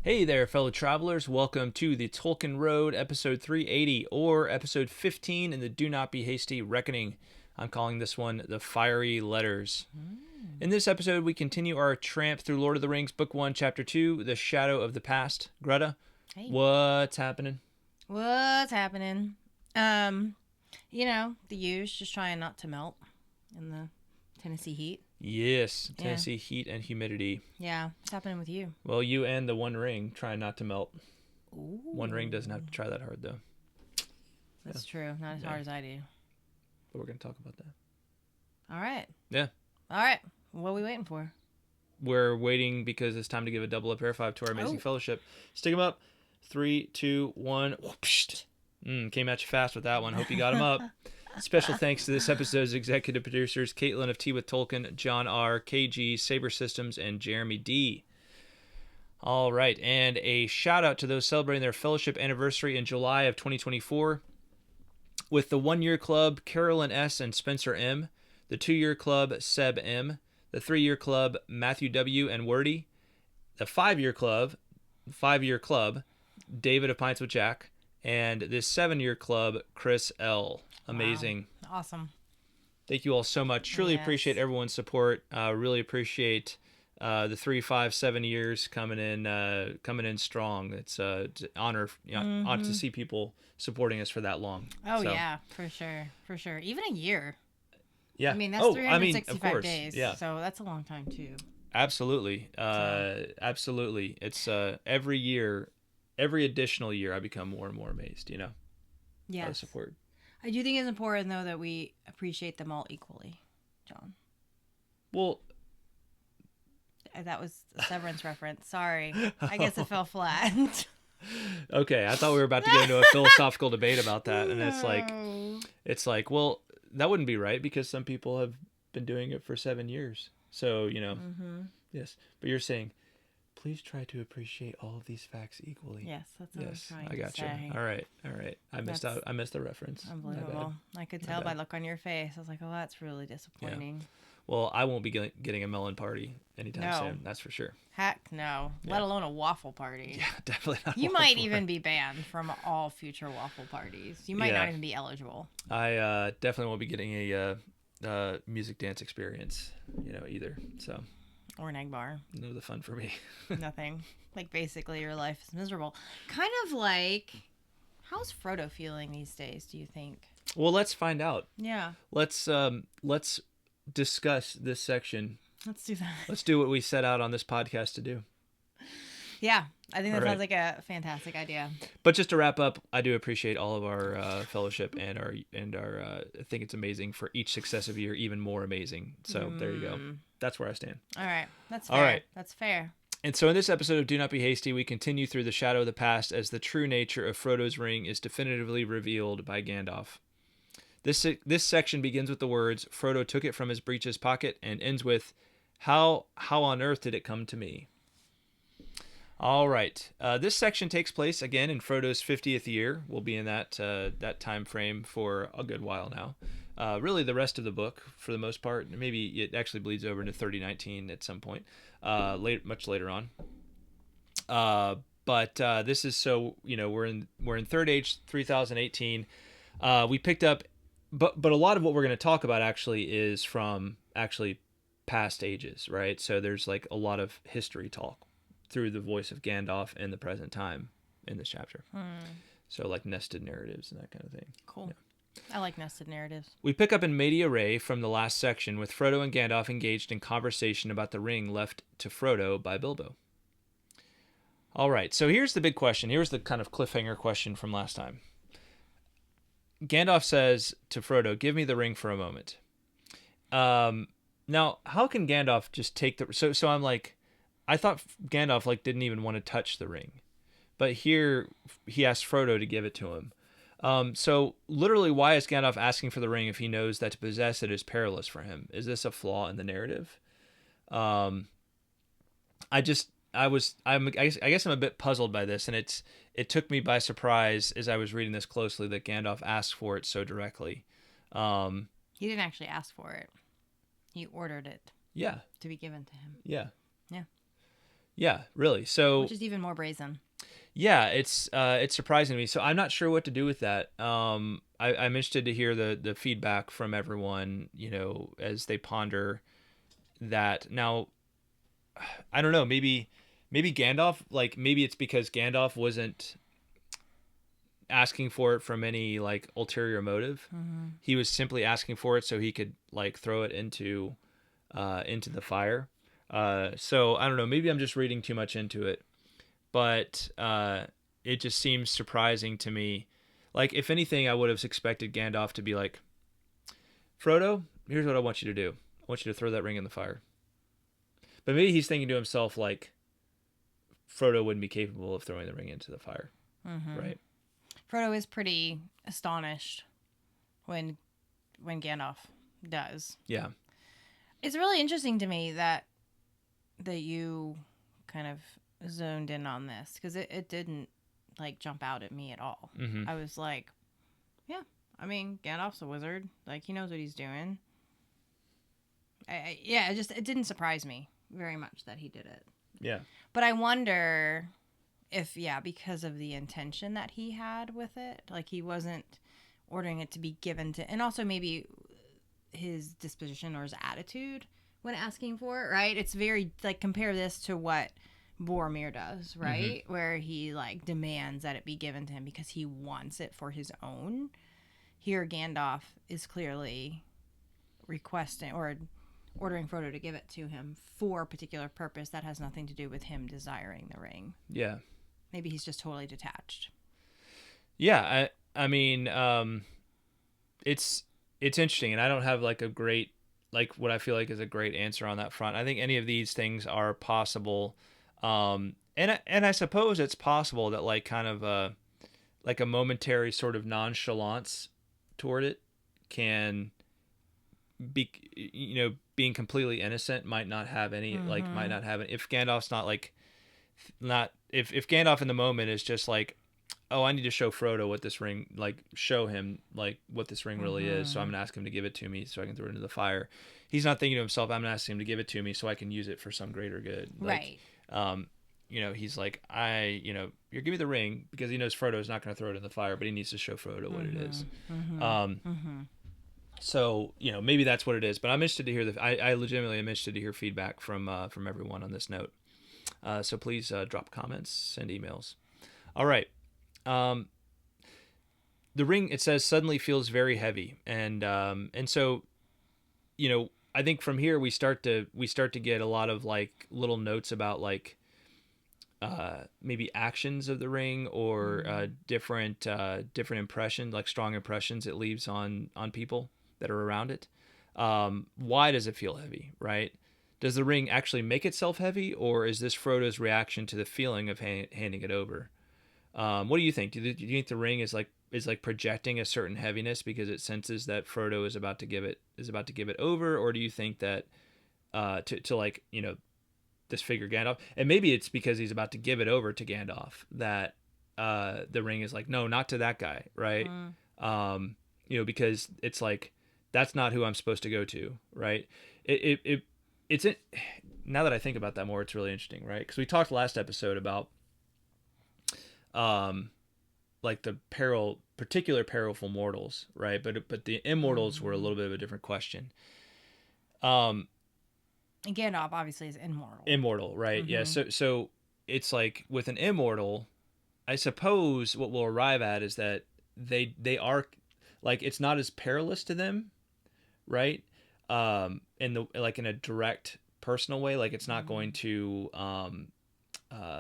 Hey there, fellow travelers. Welcome to the Tolkien Road, episode 380, or episode 15 in the Do Not Be Hasty Reckoning. I'm calling this one The Fiery Letters. In this episode, we continue our tramp through Lord of the Rings, Book 1, Chapter 2, The Shadow of the Past. Greta, Hey. what's happening? What's happening? The huge, just trying not to melt in the Tennessee heat. Yes, Tennessee heat and humidity. Yeah, what's happening with you? Well, you and the One Ring trying not to melt. Ooh. One Ring doesn't have to try that hard, though. That's true. Not as hard as I do. But we're going to talk about that. All right. Yeah. All right. What are we waiting for? We're waiting because it's time to give a double up air five to our amazing fellowship. Stick them up. 3, 2, 1. Came at you fast with that one. Hope you got them up. Special thanks to this episode's executive producers, Kaitlyn of Tea with Tolkien, John R., KG, SaberSystems, and Jeremy D. All right, and a shout out to those celebrating their fellowship anniversary in July of 2024. With the 1-year club, Carolyn S. and Spencer M., the 2-year club, Seb M., the 3-year club, Matthew W. and Wordy, the 5-year club, David of Pints with Jack, and this 7-year club, Chris L. Amazing. Wow. Awesome. Thank you all so much. Truly appreciate everyone's support. Really appreciate the 3, 5, 7 years coming in strong. It's an honor, to see people supporting us for that long. Oh, so. Yeah, for sure. Even a year. Yeah. I mean, that's 365 days. Yeah. So that's a long time, too. Absolutely. Absolutely. It's every year, every additional year, I become more and more amazed, Yes. by the support. I do think it's important, though, that we appreciate them all equally, John. Well, that was a Severance reference. Sorry. I guess it fell flat. Okay, I thought we were about to get into a philosophical debate about that, and it's like, well, that wouldn't be right because some people have been doing it for 7 years. So, yes. But you're saying, please try to appreciate all of these facts equally. Yes, that's what I'm trying to I got say. you. All right. I missed the reference. Unbelievable. I could tell by the look on your face. I was like, oh, that's really disappointing. Yeah. Well, I won't be getting a melon party anytime soon. That's for sure. Heck no. Yeah. Let alone a waffle party. Yeah, definitely not. You might even be banned from all future waffle parties. You might not even be eligible. I definitely won't be getting a music dance experience, either. So. Or an egg bar. No, the fun for me. Nothing. Like, basically, your life is miserable. Kind of like, how's Frodo feeling these days, do you think? Well, let's find out. Yeah. Let's discuss this section. Let's do that. Let's do what we set out on this podcast to do. Yeah, I think that sounds like a fantastic idea. But just to wrap up, I do appreciate all of our fellowship and our. I think it's amazing for each successive year, even more amazing. So there you go. That's where I stand. All right, that's fair. All right, that's fair. And so in this episode of Do Not Be Hasty, we continue through the Shadow of the Past as the true nature of Frodo's ring is definitively revealed by Gandalf. This section begins with the words, Frodo took it from his breeches pocket, and ends with, how on earth did it come to me? All right. This section takes place, again, in Frodo's 50th year. We'll be in that time frame for a good while now. Really, the rest of the book, for the most part. Maybe it actually bleeds over into 3019 at some point, much later on. But this is so, we're in Third Age 3018. We picked up... But a lot of what we're going to talk about actually is from past ages, right? So there's like a lot of history talk through the voice of Gandalf in the present time in this chapter. So like nested narratives and that kind of thing. Cool. Yeah. I like nested narratives. We pick up in Media Ray from the last section with Frodo and Gandalf engaged in conversation about the ring left to Frodo by Bilbo. All right, so here's the big question. Here's the kind of cliffhanger question from last time. Gandalf says to Frodo, give me the ring for a moment. Now, how can Gandalf just take the... So I'm like, I thought Gandalf didn't even want to touch the ring. But here, he asks Frodo to give it to him. So literally, why is Gandalf asking for the ring if he knows that to possess it is perilous for him? Is this a flaw in the narrative? I guess I'm a bit puzzled by this, and it took me by surprise as I was reading this closely that Gandalf asked for it so directly. He didn't actually ask for it. He ordered it. Yeah. To be given to him. Yeah. Yeah. Yeah, really. So which is even more brazen. yeah, it's surprising to me. So I'm not sure what to do with that. I'm interested to hear the feedback from everyone, as they ponder that. Now, I don't know, maybe Gandalf, like maybe it's because Gandalf wasn't asking for it from any like ulterior motive. Mm-hmm. He was simply asking for it so he could like throw it into the fire. So I don't know, maybe I'm just reading too much into it, but it just seems surprising to me. Like, if anything, I would have expected Gandalf to be like, Frodo, here's what I want you to do. I want you to throw that ring in the fire. But maybe he's thinking to himself, like, Frodo wouldn't be capable of throwing the ring into the fire. Mm-hmm. Right? Frodo is pretty astonished when Gandalf does. Yeah. It's really interesting to me that you kind of zoned in on this, because it didn't like jump out at me at all. Mm-hmm. I was like, yeah, I mean, Gandalf's a wizard. Like, he knows what he's doing. It didn't surprise me very much that he did it. Yeah. But I wonder if, because of the intention that he had with it, like he wasn't ordering it to be given to, and also maybe his disposition or his attitude when asking for it, right? It's very, like, compare this to what Boromir does, right? Mm-hmm. Where he, like, demands that it be given to him because he wants it for his own. Here, Gandalf is clearly requesting or ordering Frodo to give it to him for a particular purpose that has nothing to do with him desiring the ring. Yeah. Maybe he's just totally detached. Yeah, I mean, it's interesting, and I don't have like a great, like, what I feel like is a great answer on that front. I think any of these things are possible, and I suppose it's possible that like kind of like a momentary sort of nonchalance toward it can be, being completely innocent might not have any, like, might not have it if Gandalf's not like, not if Gandalf in the moment is just like, oh, I need to show Frodo what this ring, like, show him like what this ring really is, so I'm gonna ask him to give it to me so I can throw it into the fire. He's not thinking to himself, I'm gonna ask him to give it to me so I can use it for some greater good. Like, right. He's like, you're give me the ring, because he knows Frodo's not gonna throw it in the fire, but he needs to show Frodo what it is. So, maybe that's what it is, but I'm interested to hear I legitimately am interested to hear feedback from everyone on this note. So please drop comments, send emails. All right. The ring, it says, suddenly feels very heavy, and so, I think from here we start to get a lot of like little notes about like maybe actions of the ring, or different impressions, like strong impressions it leaves on people that are around it. Why does it feel heavy, right? Does the ring actually make itself heavy, or is this Frodo's reaction to the feeling of handing it over? What do you think? Do you think the ring is like projecting a certain heaviness because it senses that Frodo is about to give it over, or do you think that to like, disfigure Gandalf, and maybe it's because he's about to give it over to Gandalf that the ring is like, no, not to that guy, right? Because it's like, that's not who I'm supposed to go to, right? Now that I think about that more, it's really interesting, right? Because we talked last episode about like the particular peril mortals, right? But the immortals were a little bit of a different question. And Gandalf obviously is immortal, right? Yeah. So it's like, with an immortal, I suppose what we'll arrive at is that they are, like, it's not as perilous to them, right? In a direct personal way, like, it's not going to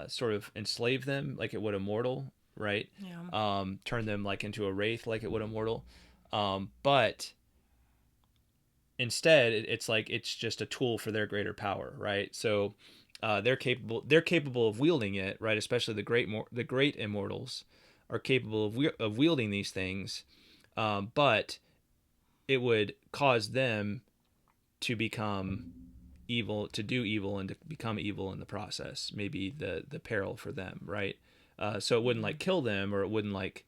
sort of enslave them like it would a mortal, right? Yeah. Turn them like into a wraith like it would a mortal. But instead, it's like, it's just a tool for their greater power, right? So they're capable of wielding it, right? Especially the great immortals are capable of wielding these things, but it would cause them to become evil, to do evil, and to become evil in the process. Maybe the peril for them, right? So it wouldn't like kill them, or it wouldn't like,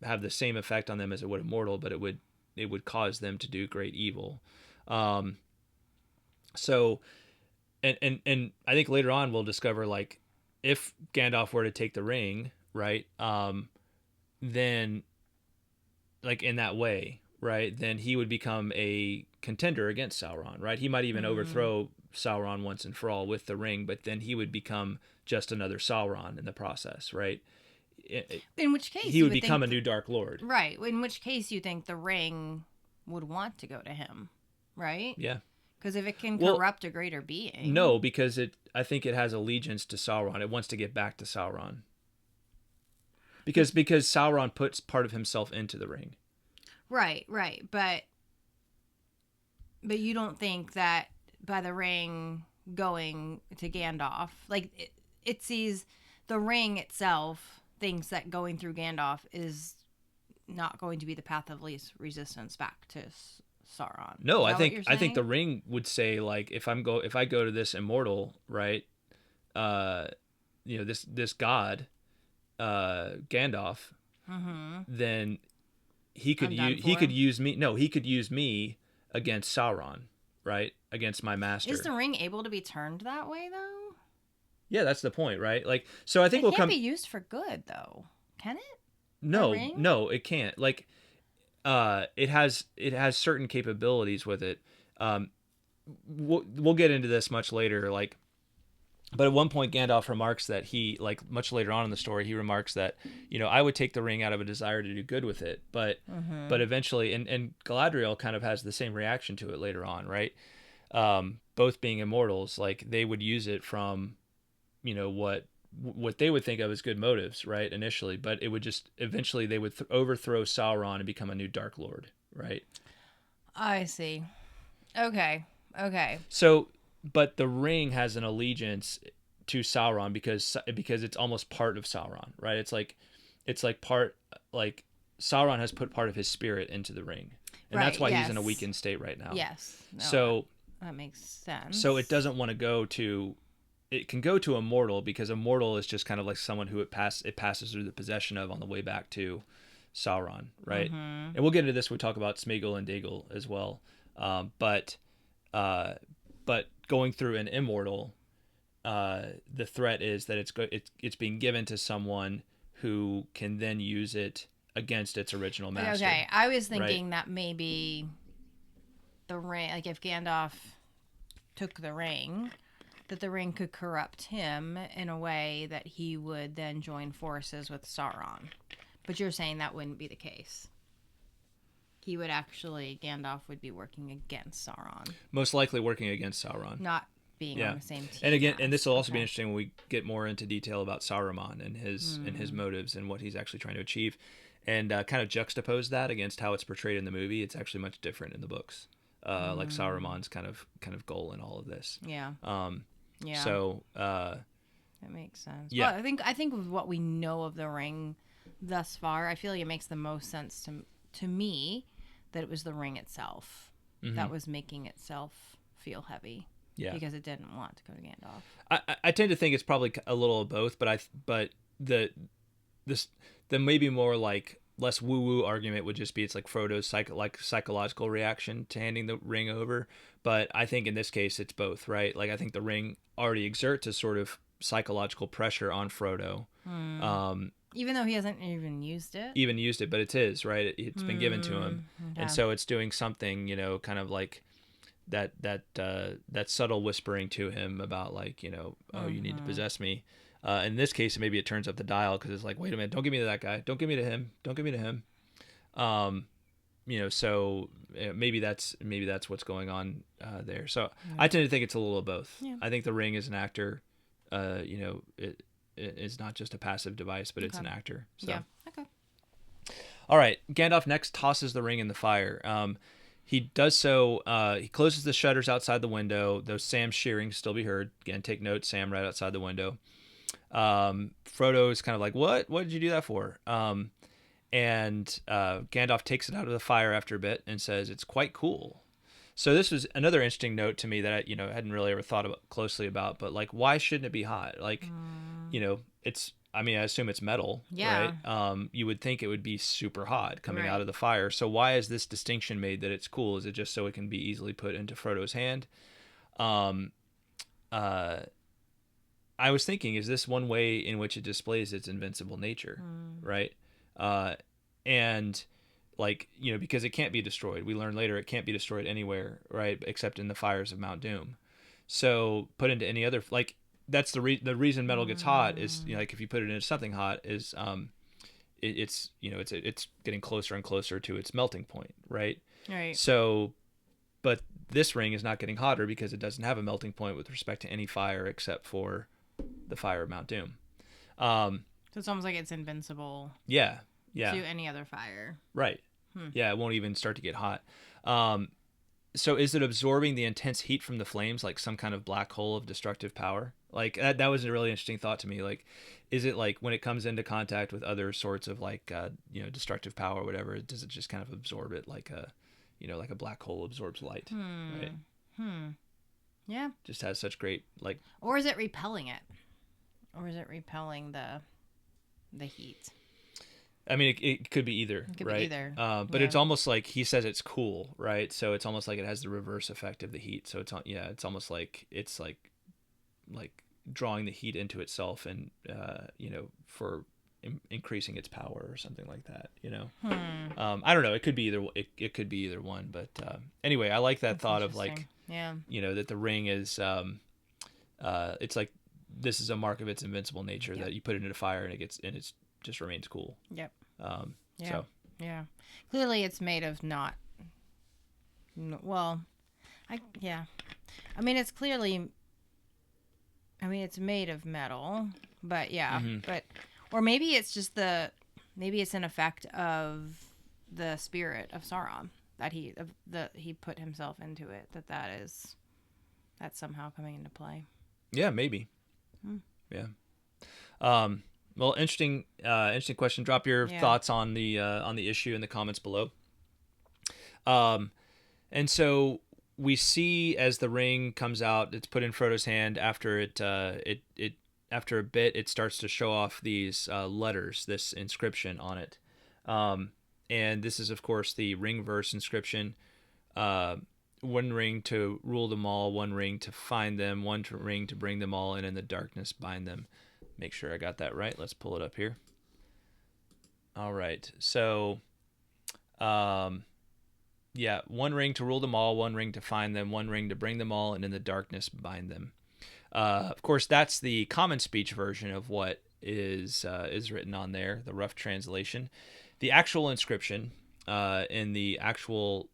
have the same effect on them as it would a mortal, but it would cause them to do great evil. So and I think later on we'll discover like if Gandalf were to take the ring, right, then like in that way, right, then he would become a contender against Sauron, right? He might even overthrow Sauron once and for all with the ring, but then he would become just another Sauron in the process, right? In which case he would become a new Dark Lord. Right. In which case you think the ring would want to go to him, right? Yeah. Because if it can corrupt a greater being. No, because I think it has allegiance to Sauron. It wants to get back to Sauron. Because Sauron puts part of himself into the ring. Right. But you don't think that by the ring going to Gandalf, like it sees the ring itself thinks that going through Gandalf is not going to be the path of least resistance back to Sauron. No, I think the ring would say like if I go to this immortal, right? This god, Gandalf, then he could use me. No, he could use me against Sauron, right? Against my master. Is the ring able to be turned that way though? Yeah, that's the point, right? Like, so I think it can't be used for good though, can it? No, it can't. Like, it has certain capabilities with it. We'll get into this much later. Like, but at one point Gandalf remarks that he, like, much later on in the story, he remarks that, I would take the ring out of a desire to do good with it, but eventually, and Galadriel kind of has the same reaction to it later on, right? Both being immortals, like they would use it from, what they would think of as good motives, right? Initially, but it would just eventually they would overthrow Sauron and become a new Dark Lord, right? I see. Okay. So, but the ring has an allegiance to Sauron because it's almost part of Sauron, right? It's like part, like Sauron has put part of his spirit into the ring, and that's why he's in a weakened state right now. Yes. No, so that makes sense. So it doesn't want to go to. It can go to a mortal because a mortal is just kind of like someone who it passes through the possession of on the way back to Sauron, right? And we'll get into this when we talk about Smeagol and Dagel as well. But going through an immortal, the threat is that it's being given to someone who can then use it against its original master. Okay, I was thinking that maybe the ring, like if Gandalf took the ring, that the ring could corrupt him in a way that he would then join forces with Sauron. But you're saying that wouldn't be the case. Gandalf would be working against Sauron. Most likely working against Sauron. Not being on the same team. And again, and this will also be interesting when we get more into detail about Saruman and his motives and what he's actually trying to achieve. And kind of juxtapose that against how it's portrayed in the movie. It's actually much different in the books. Like Saruman's kind of goal in all of this. Yeah. Yeah. So that makes sense. Yeah. Well, I think with what we know of the ring thus far, I feel like it makes the most sense to me that it was the ring itself that was making itself feel heavy. Yeah. Because it didn't want to go to Gandalf. I tend to think it's probably a little of both, but the maybe more like less woo-woo argument would just be it's like Frodo's psychological reaction to handing the ring over. But I think in this case it's both, right? Like I think the ring already exerts a sort of psychological pressure on Frodo. Even though he hasn't even used it. But it's his, right? It's been given to him. Okay. And so it's doing something, kind of like that subtle whispering to him about like, oh, you need to possess me. In this case, maybe it turns up the dial because it's like, wait a minute, don't give me to that guy. Don't give me to him. Don't give me to him. So maybe that's what's going on there. So I tend to think it's a little of both. Yeah. I think the ring is an actor. It is not just a passive device, but it's an actor. So. Yeah. Okay. All right. Gandalf next tosses the ring in the fire. He does so. He closes the shutters outside the window. Though Sam's shearing still be heard. Again, take note. Sam right outside the window. Frodo is kind of like, what did you do that for? And Gandalf takes it out of the fire after a bit and says it's quite cool. So this was another interesting note to me that I hadn't really ever thought closely about, but like, why shouldn't it be hot? Like, it's, I assume it's metal, right? You would think it would be super hot coming out of the fire. So why is this distinction made that it's cool? Is it just so it can be easily put into Frodo's hand? I was thinking, is this one way in which it displays its invincible nature, right? And like, you know, because it can't be destroyed. We learn later it can't be destroyed anywhere, right, except in the fires of Mount Doom. So put into any other, like, that's the reason metal gets hot is, you know, like if you put it into something hot is it's you know it's getting closer and closer to its melting point, right? Right. So, but this ring is not getting hotter because it doesn't have a melting point with respect to any fire except for the fire of Mount Doom. So it's almost like it's invincible. Yeah. To any other fire. Right. Yeah, it won't even start to get hot. So is it absorbing the intense heat from the flames like some kind of black hole of destructive power? Like that was a really interesting thought to me. Like, is it like when it comes into contact with other sorts of like, you know, destructive power or whatever, does it just kind of absorb it like a, you know, like a black hole absorbs light, right? Yeah. Just has such great, like... Or is it repelling it? Or is it repelling the heat? I mean, it could be either, it could right? Be either. But it's almost like he says it's cool, right? So it's almost like it has the reverse effect of the heat. So it's almost like it's like drawing the heat into itself, and you know, for increasing its power or something like that. You know, I don't know. It could be either. It could be either one. But anyway, I like that thought of like, you know, that the ring is, it's like this is a mark of its invincible nature, that you put it into fire and it just remains cool. Yep. So. Yeah. Clearly it's made of not... Well, I mean, it's clearly... I mean, it's made of metal, but but... Or maybe it's just maybe it's an effect of the spirit of Sauron that he put himself into it, that's somehow coming into play. Yeah, maybe. Yeah. Well, interesting question. Drop your thoughts on the issue in the comments below. And so we see as the ring comes out, it's put in Frodo's hand. After after a bit, it starts to show off these letters, this inscription on it. And this is, of course, the ring verse inscription. One ring to rule them all, one ring to find them, one ring to bring them all, and in the darkness bind them. Make sure I got that right. Let's pull it up here. All right. So, one ring to rule them all, one ring to find them, one ring to bring them all, and in the darkness bind them. Of course, that's the common speech version of what is written on there, the rough translation. The actual inscription in the actual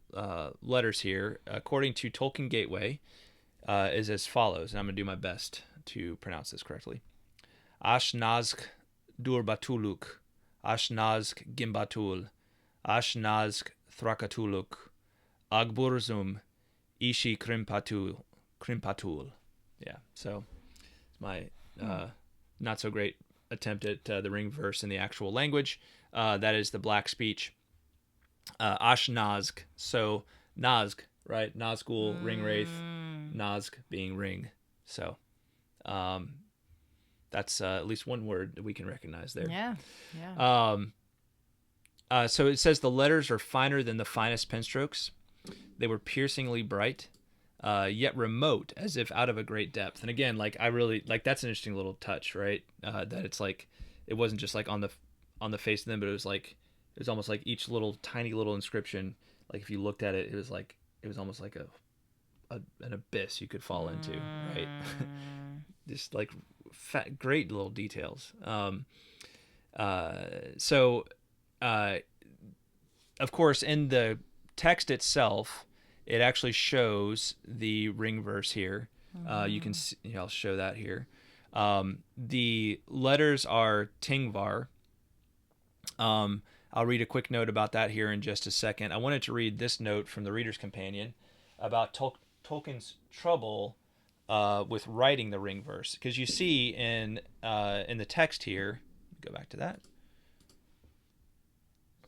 letters here, according to Tolkien Gateway, is as follows. And I'm going to do my best to pronounce this correctly. Ashnazg Durbatuluk, Ashnazg Gimbatul, Ashnazg Thrakatuluk, Agburzum, Ishi Krimpatul. Yeah, so my not so great attempt at the ring verse in the actual language. That is the black speech. Ashnazg, so Nazg, right? Nazgul, ring wraith, Nazg being ring. So that's at least one word that we can recognize there. Yeah. So it says the letters are finer than the finest pen strokes. They were piercingly bright, yet remote, as if out of a great depth. And again, like I really like that's an interesting little touch, right? That it's like it wasn't just like on the face of them, but it was almost like each little tiny little inscription. Like if you looked at it, it was almost like an abyss you could fall into, right? Just like great little details. Of course, in the text itself, it actually shows the ring verse here. You can see, I'll show that here. The letters are Tingvar. I'll read a quick note about that here in just a second. I wanted to read this note from the Reader's Companion about Tolkien's trouble with writing the ring verse, because you see in the text here. Go back to that.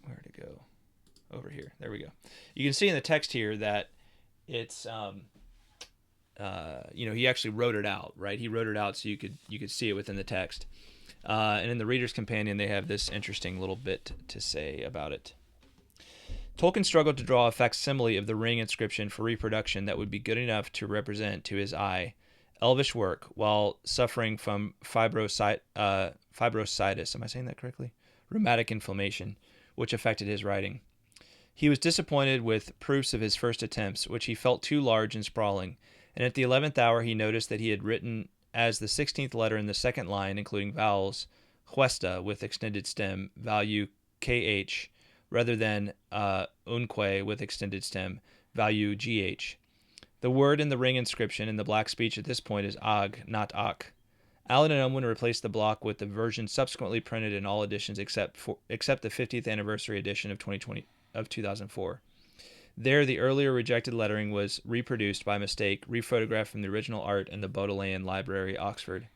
Where to go? Over here. There we go. You can see in the text here that it's he actually wrote it out, right? He wrote it out so you could see it within the text. And in the Reader's Companion, they have this interesting little bit to say about it. Tolkien struggled to draw a facsimile of the ring inscription for reproduction that would be good enough to represent to his eye elvish work while suffering from fibrositis. Am I saying that correctly? Rheumatic inflammation, which affected his writing. He was disappointed with proofs of his first attempts, which he felt too large and sprawling, and at the 11th hour he noticed that he had written as the 16th letter in the second line, including vowels, huesta with extended stem, value kh, rather than unque with extended stem, value gh. The word in the ring inscription in the black speech at this point is ag, not ak. Allen and Unwin replaced the block with the version subsequently printed in all editions except the 50th anniversary edition of 2004. There, the earlier rejected lettering was reproduced by mistake, rephotographed from the original art in the Bodleian Library, Oxford.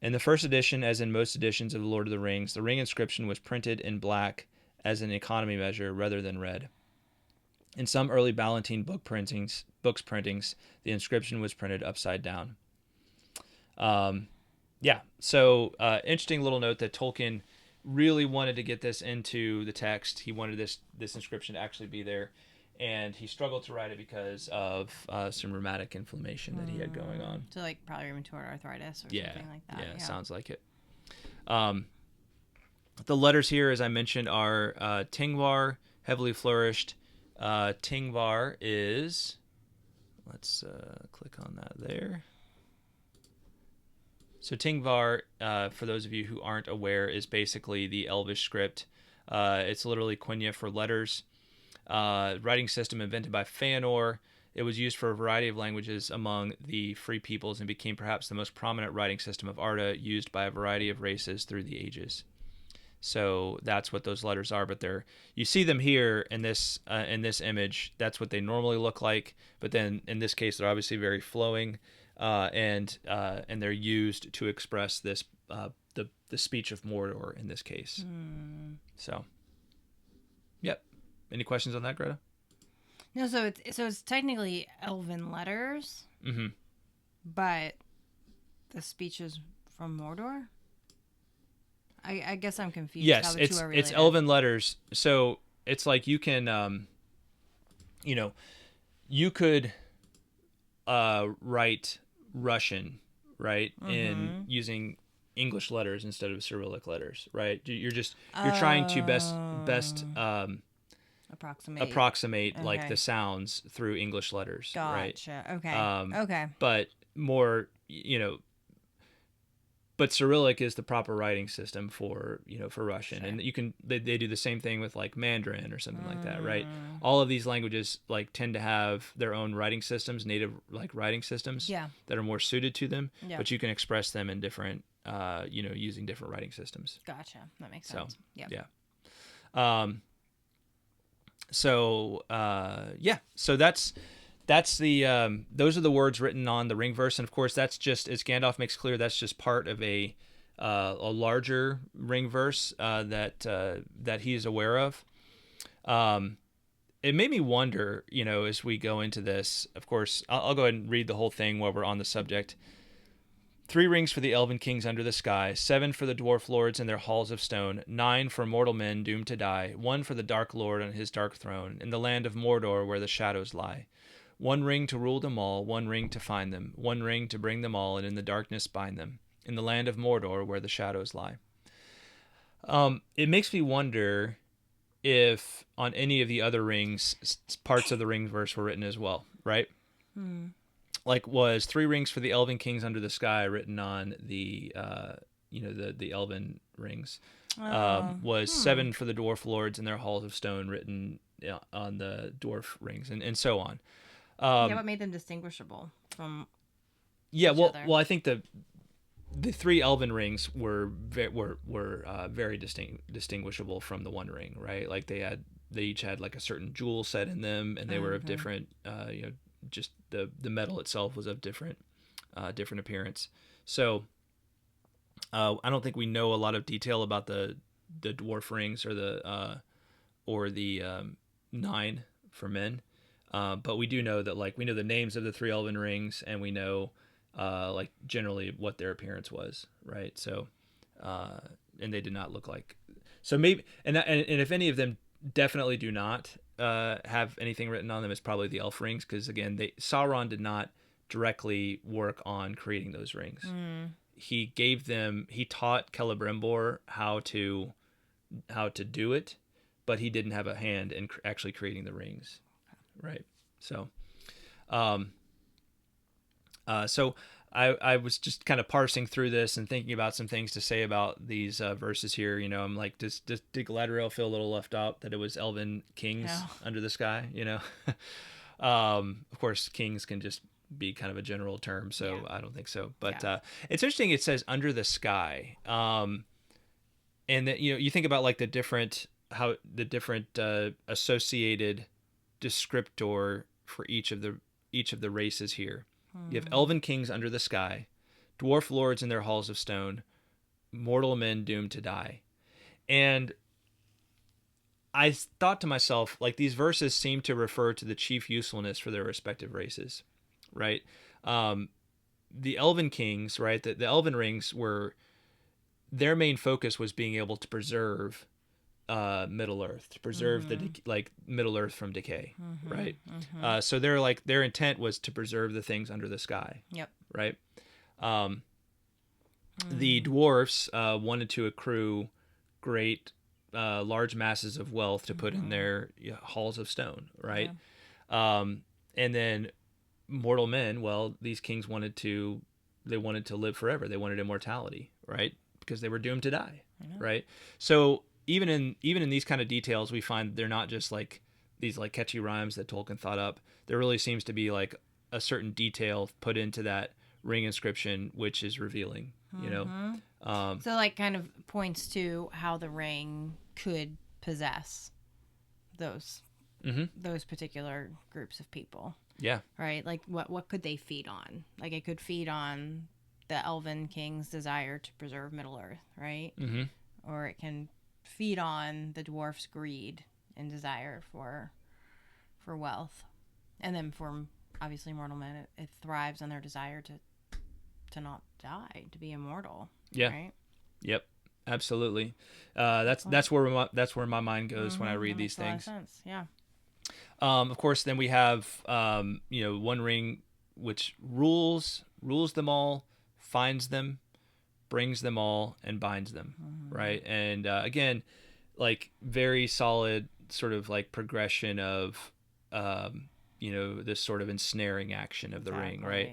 In the first edition, as in most editions of The Lord of the Rings, the ring inscription was printed in black as an economy measure rather than red. In some early Ballantine books printings, the inscription was printed upside down. So interesting little note that Tolkien really wanted to get this into the text. He wanted this inscription to actually be there, and he struggled to write it because of some rheumatic inflammation that he had going on. So like probably rheumatoid arthritis or something like that. Yeah, sounds like it. The letters here, as I mentioned, are Tingvar, heavily flourished. Tingvar is, let's click on that there. So Tingvar, for those of you who aren't aware, is basically the Elvish script. It's literally Quenya for letters. Writing system invented by Fëanor. It was used for a variety of languages among the free peoples and became perhaps the most prominent writing system of Arda, used by a variety of races through the ages. So that's what those letters are, but you see them here in this image. That's what they normally look like, but then in this case they're obviously very flowing, and they're used to express this the speech of Mordor in this case. So, yep. Any questions on that, Greta? No, so it's technically Elven letters, but the speech is from Mordor. I guess I'm confused. Yes, how the two are related. It's Elven letters. So it's like you can, you could write Russian, right, in using English letters instead of Cyrillic letters, right? You're trying to best approximate like the sounds through English letters, right? Gotcha. Okay. Okay. But more, but Cyrillic is the proper writing system for Russian, sure. And they do the same thing with like Mandarin or something like that, right? All of these languages like tend to have their own writing systems, native like writing systems, that are more suited to them. Yeah. But you can express them in different, using different writing systems. Gotcha. That makes sense. Yeah. So that's the those are the words written on the ring verse, and of course that's just, as Gandalf makes clear, that's just part of a larger ring verse that he's aware of. It made me wonder, as we go into this. Of course, I'll go ahead and read the whole thing while we're on the subject. 3 rings for the elven kings under the sky, 7 for the dwarf lords in their halls of stone, 9 for mortal men doomed to die, 1 for the dark lord on his dark throne, in the land of Mordor where the shadows lie. 1 ring to rule them all, 1 ring to find them, 1 ring to bring them all and in the darkness bind them, in the land of Mordor where the shadows lie. It makes me wonder if on any of the other rings, parts of the ring verse were written as well, right? Like, was 3 rings for the elven kings under the sky written on the elven rings? Was 7 for the dwarf lords in their halls of stone written on the dwarf rings, and so on. What made them distinguishable from each other? Well, I think the 3 elven rings were very distinguishable from the 1 ring, right? Like they each had like a certain jewel set in them, and they were of different, just the metal itself was of different appearance. So I don't think we know a lot of detail about the dwarf rings or the 9 for men. But we do know that, like, we know the names of the 3 elven rings, and we know, like, generally what their appearance was, right? So, and they did not look like. So maybe, and if any of them definitely do not have anything written on them, it's probably the elf rings, because again, Sauron did not directly work on creating those rings. Mm. He taught Celebrimbor how to do it, but he didn't have a hand in actually creating the rings, right? So, so I was just kind of parsing through this and thinking about some things to say about these verses here. You know, I'm like, did Galadriel feel a little left out that it was elven kings under the sky? You know, of course, kings can just be kind of a general term, so I don't think so. But it's interesting. It says under the sky, and that, you know, you think about like the different associated descriptor for each of the races here. You have elven kings under the sky, dwarf lords in their halls of stone, mortal men doomed to die. And I thought to myself, like, these verses seem to refer to the chief usefulness for their respective races, right? The elven kings, right? The elven rings their main focus was being able to preserve Middle Earth, to preserve Middle Earth from decay, right? So their intent was to preserve the things under the sky. Yep. Right. The dwarfs wanted to accrue great, large masses of wealth to put in their halls of stone, right? Yeah. And then mortal men, well, these kings wanted to live forever. They wanted immortality, right? Because they were doomed to die, right? So even in these kind of details, we find they're not just like these like catchy rhymes that Tolkien thought up. There really seems to be like a certain detail put into that ring inscription, which is revealing, you know. So like kind of points to how the ring could possess those particular groups of people. Yeah. Right. Like what could they feed on? Like it could feed on the elven king's desire to preserve Middle Earth, right? Mm-hmm. Or it can feed on the dwarf's greed and desire for wealth. And then for obviously mortal men, it thrives on their desire to not die, to be immortal. Yeah. Right? Yep. Absolutely. That's where my mind goes when I read these things. A lot of sense. Yeah. Of course, then we have one ring which rules them all, finds them, brings them all, and binds them, right? And again, like very solid sort of like progression of this sort of ensnaring action of the ring, right?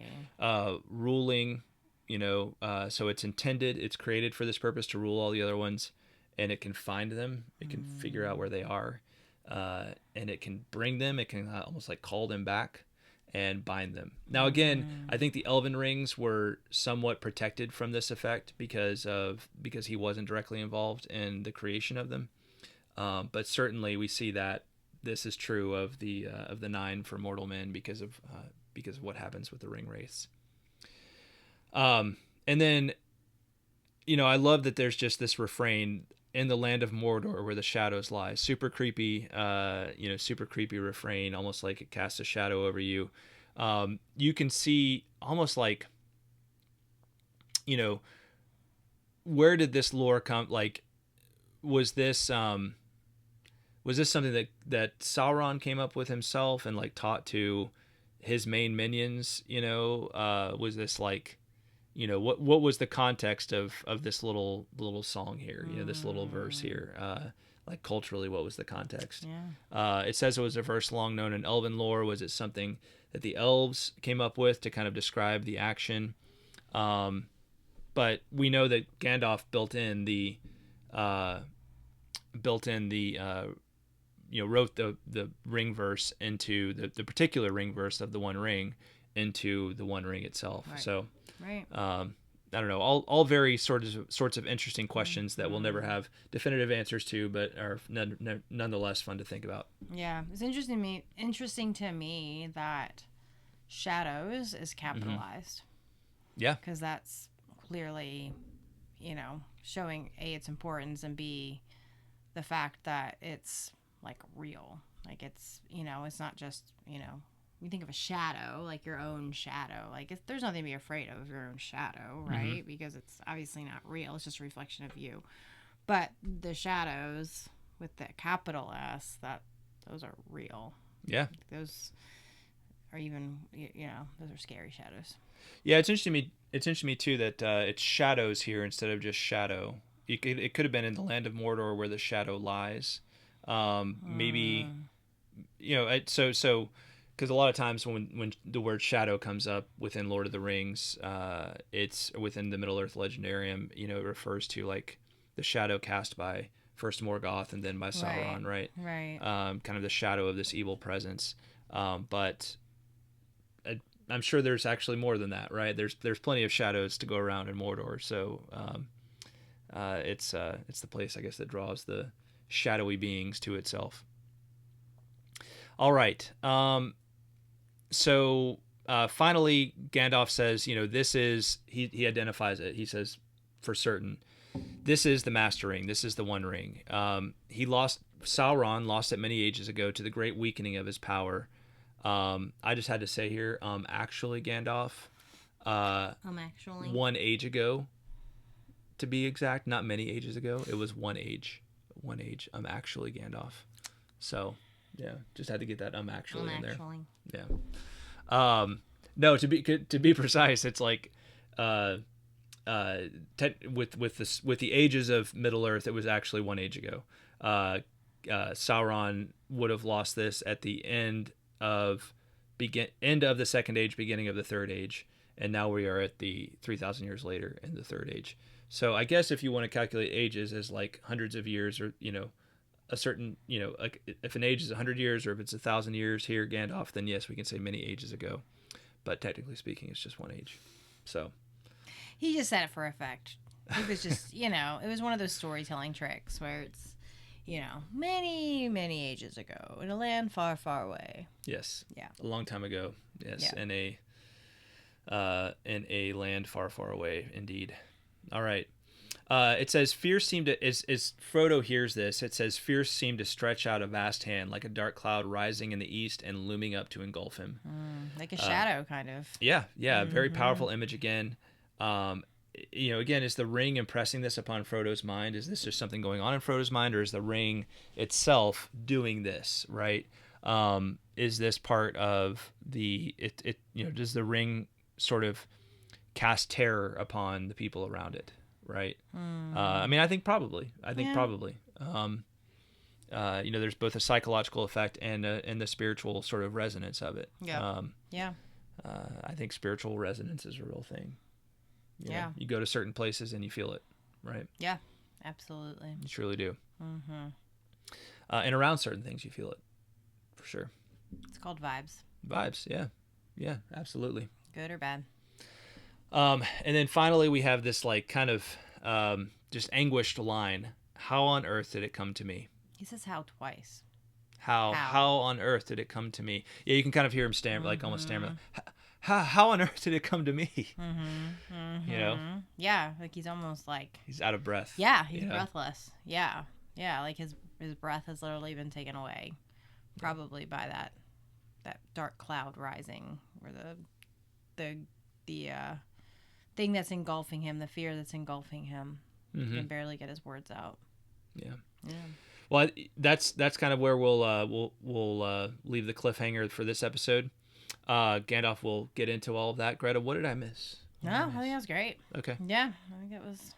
Ruling, so it's intended, it's created for this purpose to rule all the other ones, and it can find them, it can figure out where they are, and it can bring them, it can almost like call them back and bind them. Now again, I think the elven rings were somewhat protected from this effect because he wasn't directly involved in the creation of them, but certainly we see that this is true of the 9 for mortal men because of what happens with the ring wraiths. And then, I love that there's just this refrain, in the land of Mordor where the shadows lie. Super creepy, super creepy refrain, almost like it casts a shadow over you. You can see almost like, where did this lore come? Like, was this something that Sauron came up with himself and like taught to his main minions? Was this like, what was the context of this little song here? This little verse here. Like culturally, what was the context? Yeah. It says it was a verse long known in elven lore. Was it something that the elves came up with to kind of describe the action? But we know that Gandalf built in the wrote the ring verse into the particular ring verse of the One Ring into the One Ring itself. Right. So, right. I don't know, all very sorts of interesting questions that we'll never have definitive answers to, but are nonetheless fun to think about. Yeah, it's interesting to me that shadows is capitalized. Yeah, because that's clearly, showing A, its importance, and B, the fact that it's like real. Like it's, it's not just, you think of a shadow, like your own shadow. Like there's nothing to be afraid of your own shadow, right? Because it's obviously not real. It's just a reflection of you. But the shadows with the capital S, those are real. Yeah. Those or even those are scary shadows. Yeah, it's interesting to me. It's interesting to me too that it's shadows here instead of just shadow. It could have been in the land of Mordor where the shadow lies. Maybe so because a lot of times when the word shadow comes up within Lord of the Rings, it's within the Middle Earth Legendarium. It refers to like the shadow cast by first Morgoth and then by Sauron, right? Right. Kind of the shadow of this evil presence. But I'm sure there's actually more than that, right? There's plenty of shadows to go around in Mordor, so it's the place, I guess, that draws the shadowy beings to itself. All right. So finally, Gandalf says, this is he identifies it. He says, for certain, this is the Master Ring. This is the One Ring. Sauron lost it many ages ago to the great weakening of his power. I just had to say here, actually, Gandalf, actually 1 age ago, to be exact, not many ages ago. It was 1 age. Actually, Gandalf. So, yeah, just had to get that actually in there. Yeah. No, to be precise, it's like, with the ages of Middle Earth, it was actually 1 age ago. Sauron would have lost this at the end of the Second Age, beginning of the Third Age, and now we are at the 3,000 years later in the Third Age. So I guess if you want to calculate ages as like hundreds of years, or a certain like if an age is 100 years or if it's 1,000 years here, Gandalf, then yes, we can say many ages ago. But technically speaking, it's just 1 age. So he just said it for effect. He was just it was one of those storytelling tricks where it's many, many ages ago in a land far, far away. Yes. Yeah. A long time ago. Yes. Yeah. In a land far, far away, indeed. All right. It says fear seemed to, as Frodo hears this, it says fear seemed to stretch out a vast hand like a dark cloud rising in the east and looming up to engulf him. Like a shadow, kind of. Yeah. Very powerful image again. Again, is the ring impressing this upon Frodo's mind? Is this just something going on in Frodo's mind, or is the ring itself doing this, right? Is this part of does the ring sort of cast terror upon the people around it, right? I think probably. There's both a psychological effect and the spiritual sort of resonance of it. Yeah. I think spiritual resonance is a real thing. You go to certain places and you feel it, right? Yeah, absolutely. You truly do. And around certain things, you feel it, for sure. It's called vibes. Vibes, yeah, absolutely. Good or bad. And then finally, we have this like kind of just anguished line. How on earth did it come to me? He says how twice. How on earth did it come to me? Yeah, you can kind of hear him stammer, like almost stammer. How on earth did it come to me? Yeah, like he's almost like he's out of breath. Yeah, he's breathless. Yeah, like his breath has literally been taken away, probably by that dark cloud rising, or the thing that's engulfing him, the fear that's engulfing him. He can barely get his words out. Yeah. Well, that's kind of where we'll leave the cliffhanger for this episode. Gandalf will get into all of that. Greta, what did I miss? I think that was great. Okay. Yeah, I think it was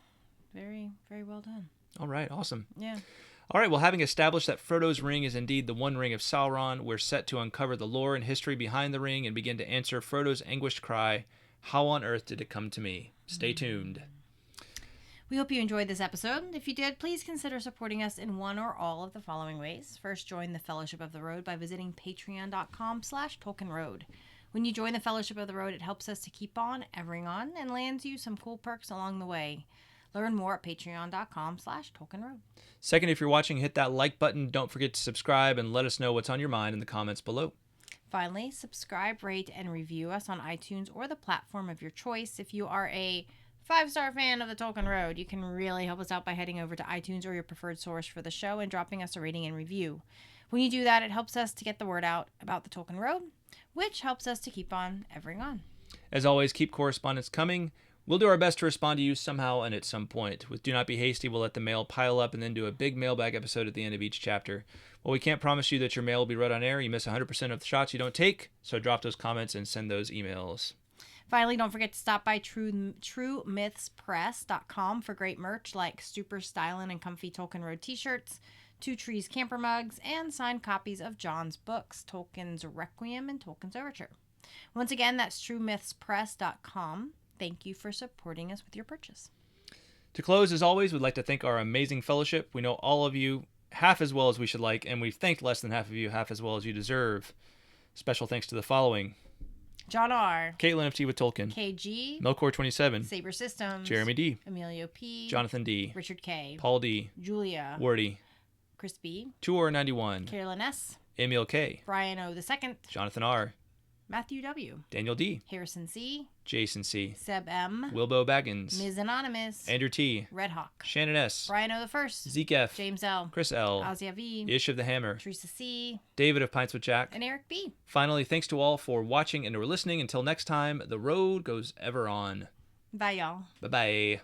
very, very well done. All right, awesome. Yeah. All right, well, having established that Frodo's ring is indeed the One Ring of Sauron, we're set to uncover the lore and history behind the ring and begin to answer Frodo's anguished cry, how on earth did it come to me? Stay tuned. We hope you enjoyed this episode. If you did, please consider supporting us in one or all of the following ways. First, join the Fellowship of the Road by visiting patreon.com/TolkienRoad. When you join the Fellowship of the Road, it helps us to keep on, evering on, and lands you some cool perks along the way. Learn more at patreon.com/TolkienRoad. Second, if you're watching, hit that like button. Don't forget to subscribe and let us know what's on your mind in the comments below. Finally, subscribe, rate, and review us on iTunes or the platform of your choice. If you are a 5-star fan of the Tolkien Road, you can really help us out by heading over to iTunes or your preferred source for the show and dropping us a rating and review. When you do that, it helps us to get the word out about the Tolkien Road, which helps us to keep on evering on. As always, keep correspondence coming. We'll do our best to respond to you somehow and at some point. With Do Not Be Hasty, we'll let the mail pile up and then do a big mailbag episode at the end of each chapter. While we can't promise you that your mail will be read on air, you miss 100% of the shots you don't take, so drop those comments and send those emails. Finally, don't forget to stop by TrueMythsPress.com for great merch like super stylin' and comfy Tolkien Road t-shirts, Two Trees camper mugs, and signed copies of John's books, Tolkien's Requiem and Tolkien's Overture. Once again, that's TrueMythsPress.com. Thank you for supporting us with your purchase. To close, as always, we'd like to thank our amazing fellowship. We know all of you half as well as we should like, and we've thanked less than half of you half as well as you deserve. Special thanks to the following: John R. Kaitlyn of Tea with Tolkien. KG. Melkor27. SaberSystems. Jeremy D. Emilio P. Jonathan D. Richard K. Paul D. Julia. Wordy. Chris B. Tour91. Carolyn S. Emil K. Brian O. II. Jonathan R. Matthew W. Daniel D. Harrison C. Jason C. Seb M. Wilbo Baggins. Ms. Anonymous. Andrew T. Red Hawk. Shannon S. Brian O. the I. Zeke F. James L. Chris L. Ozzy V. Ish of the Hammer. Teresa C. David of Pints with Jack. And Eric B. Finally, thanks to all for watching and or listening. Until next time, the road goes ever on. Bye, y'all. Bye-bye.